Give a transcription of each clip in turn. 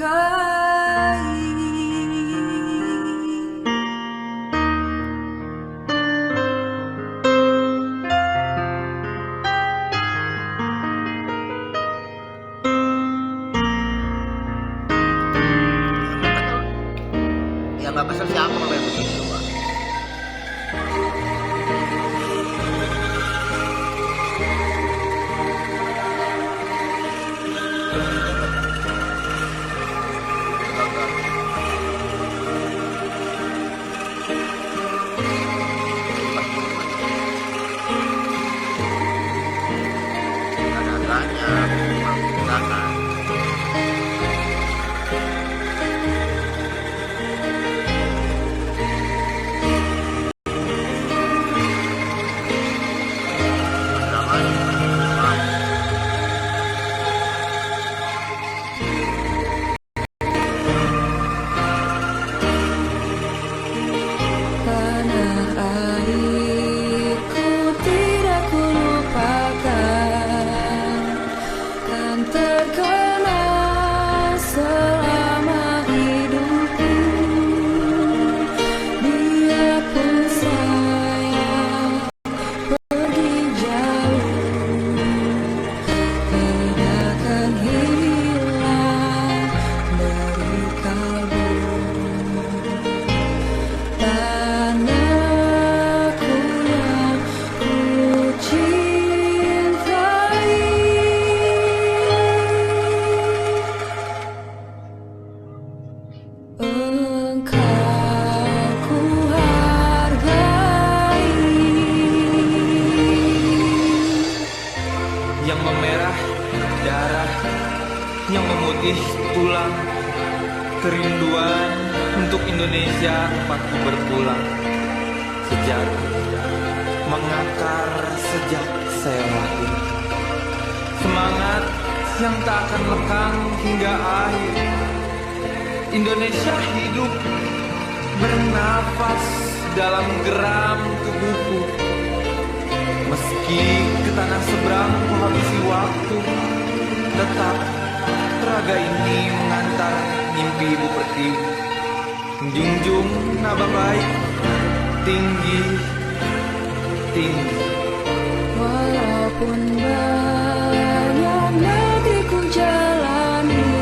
Ya nggak kesel siapa kalau yang begitu, Pak. Ada-adanya, menggunakan. Yang memerah darah, yang memutih tulang, kerinduan untuk Indonesia tempatku berpulang. Sejarah mengakar sejak saya lahir, semangat yang tak akan lekang hingga akhir. Indonesia hidup bernafas dalam geram tubuhku. Meski ke tanah seberang ku habisi waktu, tetap raga ini mengantar mimpi ibu pertiwi. Menjunjung naba baik, tinggi, tinggi. Walaupun banyak negeri ku jalani,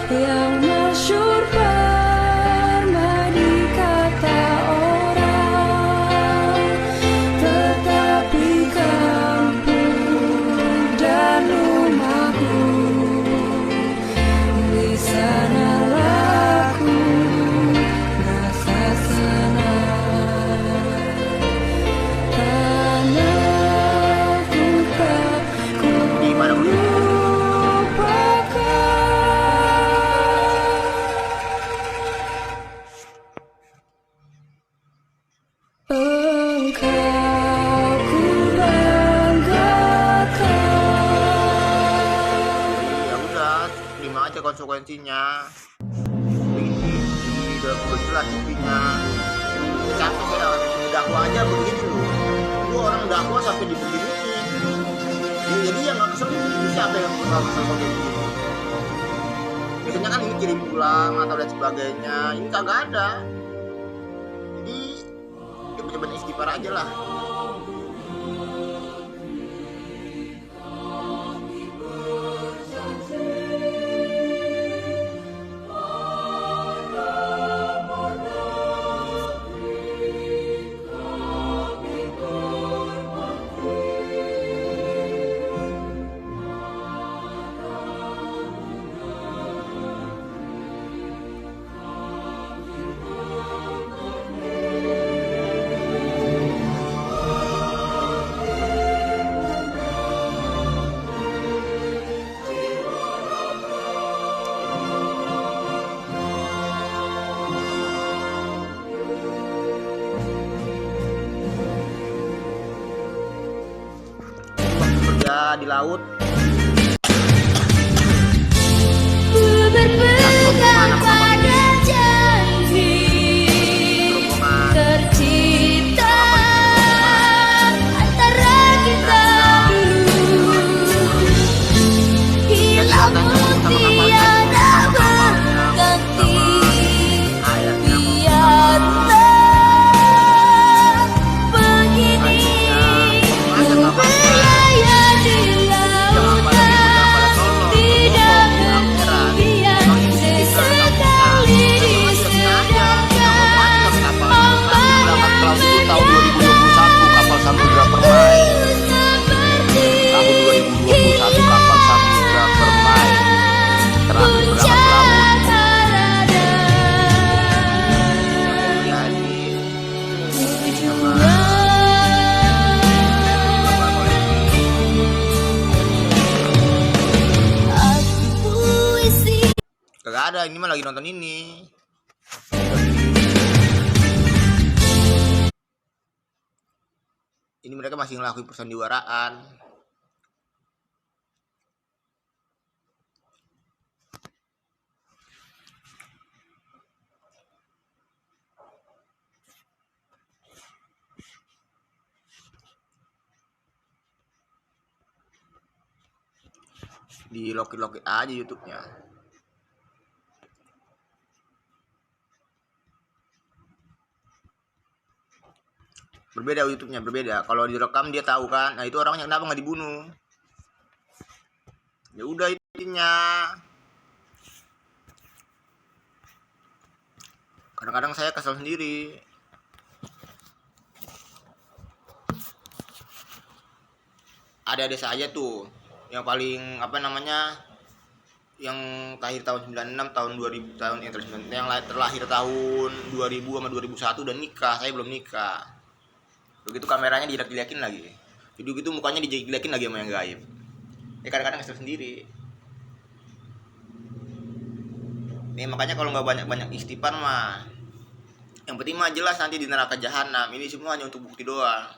yang masyhur pernah dikata orang, tetapi kampung dan rumahku di sanalah ku rasa senang. Tanahku tak ku lupakan. Engkau ku banggakan. Ya udah, terima aja konsekuensinya. Ini udah jelas buktinya. Capek saya dakwah aja begini loh. Lu orang dakwah sampai dibeginiin. Ya, jadi yang nggak kesel itu siapa yang nggak kesel kalau kayak gini? Biasanya kan ini kirim pulang atau dan sebagainya. Ini kagak ada. Jadi coba-coba istighfar aja lah. Di laut Berpegang pada janji tercipta antara kita dulu, hilang mutiara ada, ini mah lagi nonton ini. Ini mereka masih ngelakuin persandiwaraan. Di loki aja YouTube-nya. Berbeda YouTube-nya, berbeda. Kalau direkam dia tahu kan. Nah, itu orangnya kenapa nggak dibunuh? Ya udah intinya. Kadang-kadang saya kesel sendiri. Ada saya tuh yang paling yang lahir tahun 96, tahun 2000, yang terlahir tahun 2000 sama 2001 dan nikah. Saya belum nikah. Begitu kameranya dijelek-jelekin lagi. Video gitu mukanya dijelek-jelekin lagi sama yang gaib. Ya kadang-kadang kesel sendiri. Nih makanya kalau nggak banyak-banyak istighfar mah, yang penting mah jelas nanti di neraka jahanam. Ini semua hanya untuk bukti doang.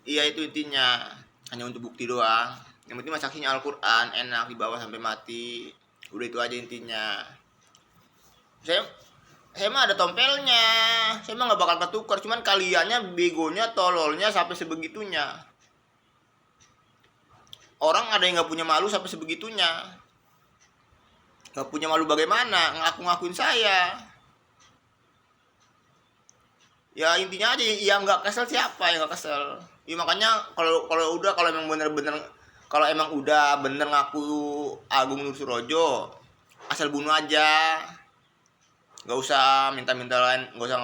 Iya itu intinya, hanya untuk bukti doang. Yang penting mah saksinya Al-Quran, enak dibawa sampai mati. Udah itu aja intinya. Saya mah ada tompelnya. Saya mah nggak bakal ketukar. Cuman kaliannya begonya, tololnya sampai sebegitunya. Orang ada yang nggak punya malu sampai sebegitunya. Nggak punya malu bagaimana? Ngaku-ngakuin saya. Ya intinya aja yang nggak kesel siapa yang nggak kesel. Ya makanya kalau emang udah bener ngaku Agung Nursurojo, asal bunuh aja. Nggak usah minta-minta lain, nggak usah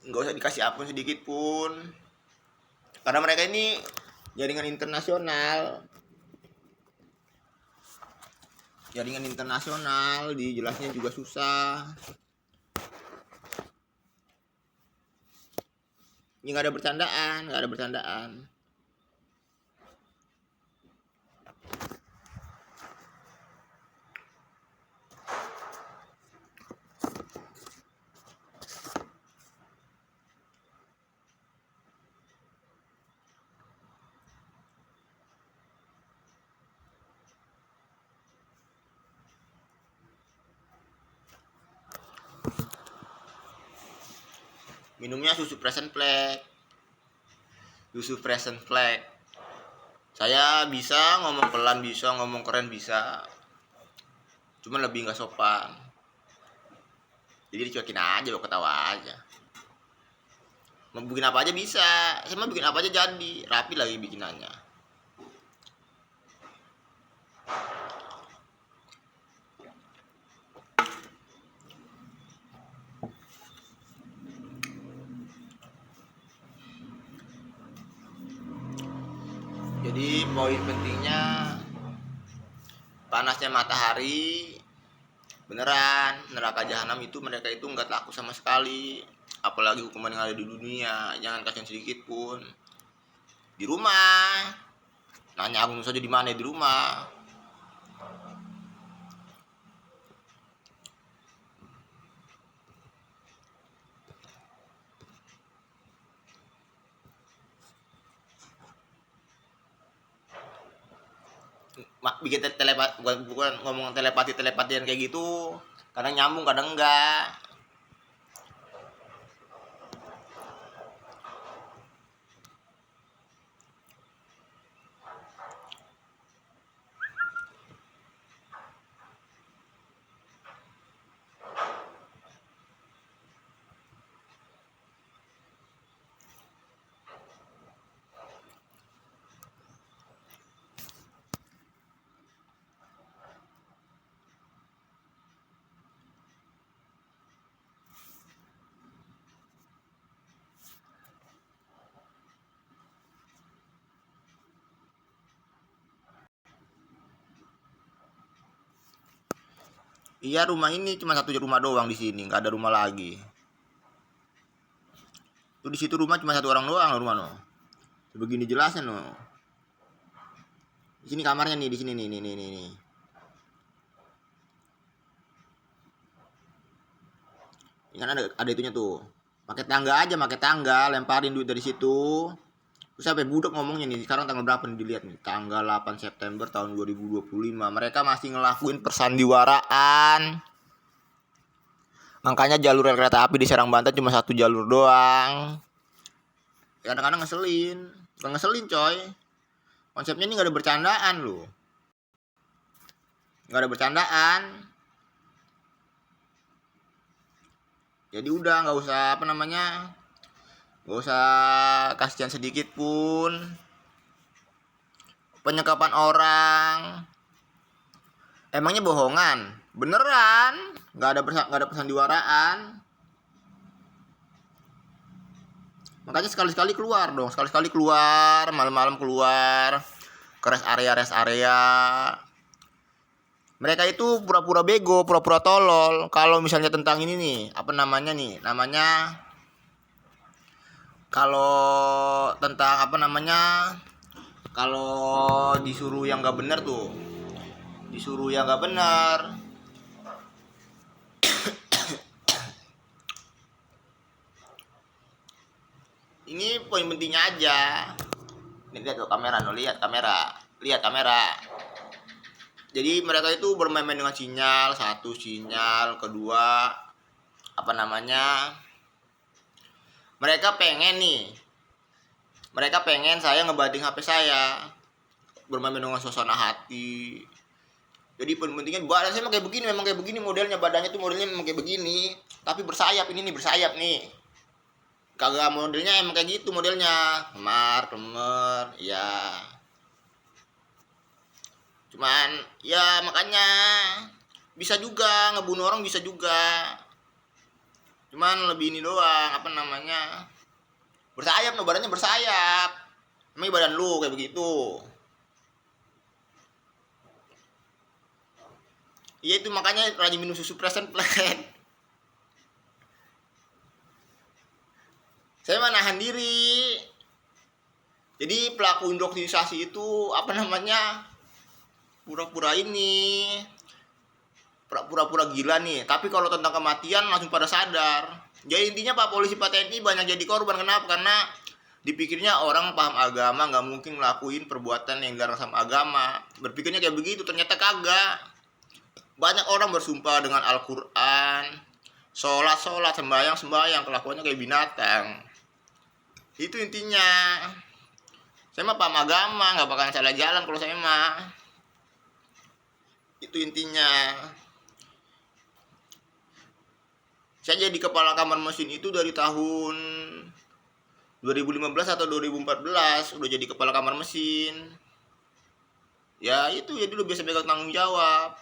nggak usah dikasih ampun sedikit pun. Karena mereka ini jaringan internasional. Dijelasnya juga susah. Ini nggak ada bercandaan. Minumnya susu Freshen Flag. Saya bisa ngomong pelan, bisa ngomong keren, bisa. Cuman lebih nggak sopan. Jadi dicuekin aja, bawa ketawa aja. Mau bikin apa aja bisa. Saya mau bikin apa aja jadi. Rapi lagi bikinannya. Jadi poin pentingnya, panasnya matahari beneran, neraka jahanam itu mereka itu nggak laku sama sekali. Apalagi hukuman yang ada di dunia, jangan kasihan sedikit pun. Di rumah, nanya Agung saja di mana, di rumah. Bikin telepati, bukan ngomong telepatian kayak gitu, kadang nyambung kadang enggak. Iya, rumah ini cuma satu rumah doang di sini, nggak ada rumah lagi. Tuh di situ rumah cuma satu orang doang, rumah no. Begini jelasnya no. Di sini kamarnya nih, di sini nih. kan ada itunya tuh. Pakai tangga, lemparin duit dari situ. Terus sampai budak ngomongnya nih, sekarang tanggal berapa nih dilihat nih? Tanggal 8 September tahun 2025. Mereka masih ngelakuin persandiwaraan. Makanya jalur rel kereta api di Serang Banten cuma satu jalur doang. Kadang-kadang ngeselin. Bukan ngeselin coy. Konsepnya ini gak ada bercandaan loh. Gak ada bercandaan. Jadi udah gak usah gak usah kasihan sedikit pun. Penyekapan orang. Emangnya bohongan? Beneran? Gak ada persandiwaraan. Makanya sekali-sekali keluar dong. Sekali-sekali keluar, malam-malam keluar ke rest area. Mereka itu pura-pura bego, pura-pura tolol. Kalau misalnya tentang ini nih, kalau tentang kalau disuruh yang gak bener tuh, ini poin pentingnya aja. Ini lihat tuh kamera, lihat kamera. Jadi mereka itu bermain-main dengan sinyal, satu sinyal, kedua mereka pengen saya ngebanting HP saya, bermain dengan suasana hati. Jadi poin pentingnya badan saya memang kayak begini modelnya, badannya tuh modelnya memang kayak begini, tapi bersayap nih. Kagak modelnya emang kayak gitu modelnya, kemer, ya. Cuman ya makanya bisa juga ngebunuh orang, bisa juga. Cuman lebih ini doang, bersayap, badannya bersayap. Emang badan lu kayak begitu? Iya itu makanya rajin minum susu Present Plan. Saya mah nahan diri. Jadi pelaku indoktrinasi itu pura-pura gila nih. Tapi kalau tentang kematian langsung pada sadar. Jadi intinya Pak Polisi, Pak TNI banyak jadi korban. Kenapa? Karena dipikirnya orang paham agama nggak mungkin ngelakuin perbuatan yang dilarang sama agama. Berpikirnya kayak begitu, ternyata kagak. Banyak orang bersumpah dengan Al-Quran, sholat, sembahyang, kelakuannya kayak binatang. Itu intinya. Saya mah paham agama, nggak bakalan salah jalan kalau saya mah. Itu intinya. Saya jadi kepala kamar mesin itu dari tahun 2015 atau 2014 udah jadi kepala kamar mesin. Ya itu, jadi udah biasa pegang tanggung jawab.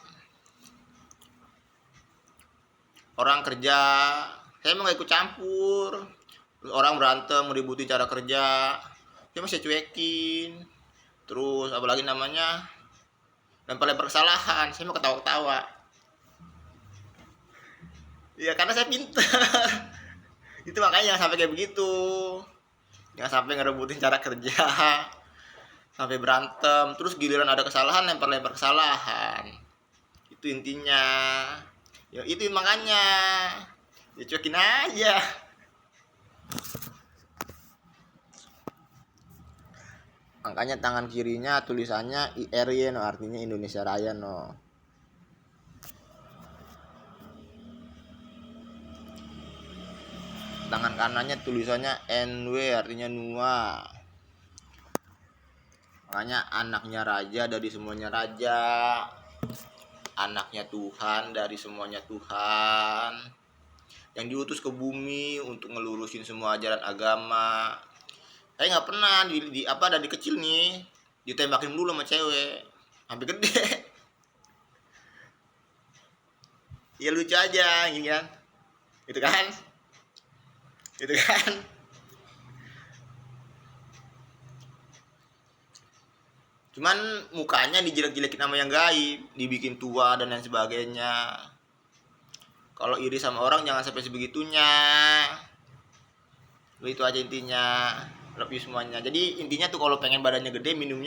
Orang kerja, saya emang gak ikut campur. Terus orang berantem, meributin cara kerja, saya masih cuekin. Terus apalagi lempar-lempar kesalahan, saya mau ketawa-ketawa. Ya karena saya pintar. Itu makanya jangan sampai kayak begitu. Jangan sampai ngerebutin cara kerja, sampai berantem. Terus giliran ada kesalahan, lempar-lempar kesalahan. Itu intinya. Ya itu makanya. Ya cuekin aja. Makanya tangan kirinya tulisannya IRY no, artinya Indonesia Raya no. Tangan kanannya tulisannya NW artinya Nua. Makanya anaknya raja dari semuanya raja. Anaknya Tuhan dari semuanya Tuhan. Yang diutus ke bumi untuk ngelurusin semua ajaran agama. Saya nggak pernah dari kecil nih ditembakin dulu sama cewek sampai gede. Ya lucu aja gini kan. Itu kan. Cuman mukanya dijelek-jelekin sama yang gaib, dibikin tua dan lain sebagainya. Kalau iri sama orang jangan sampai sebegitunya. Itu aja intinya. Love you semuanya. Jadi intinya tuh kalau pengen badannya gede minum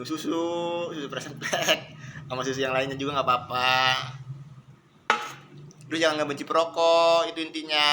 susu Present Plan sama susu yang lainnya juga nggak apa-apa. Lu jangan ngebenci perokok, itu intinya.